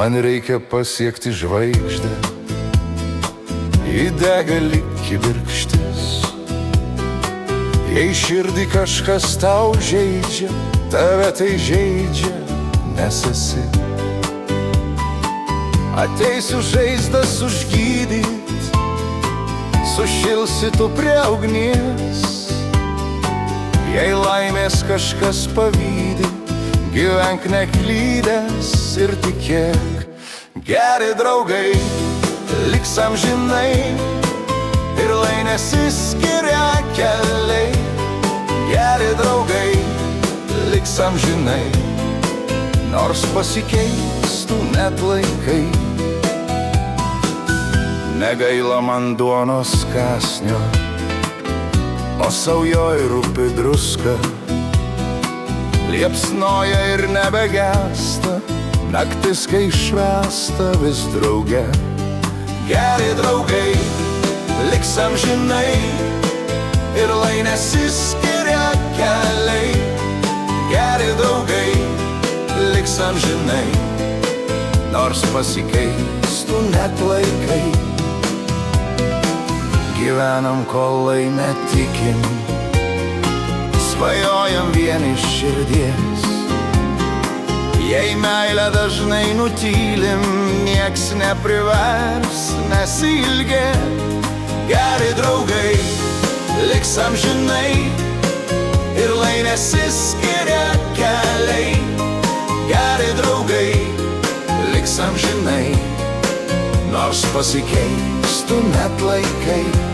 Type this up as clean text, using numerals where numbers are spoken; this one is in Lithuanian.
Man reikia pasiekti žvaigždę, įdega lyg kibirkštis. Jei širdį kažkas tau žeidžia, tave tai žeidžia, nes esi. Ateisiu žaizdas užgydyt, sušilsi tu prie ugnies. Jei laimės kažkas pavydi, gyvenk neklydęs ir tikėk. Geri draugai liks amžinai, ir lai nesiskiria keliai. Geri draugai liks amžinai, nors pasikeistų net laikai. Negaila man duonos kąsnio, o saujoj rūpi druska. Liepsnoja ir nebegęsta, naktis kai švęsta vis drauge. Geri draugai liks amžinai, ir lai nesiskiria keliai. Geri draugai liks amžinai, nors pasikeistų net laikai. Gyvenam, kol laimę tikim, svajojam vien iš širdies. Jei meilę dažnai nutylim, nieks neprivers nesilgėt. Geri draugai liks amžinai, ir lai nesiskiria keliai. Geri draugai liks amžinai, nors pasikeistų net laikai.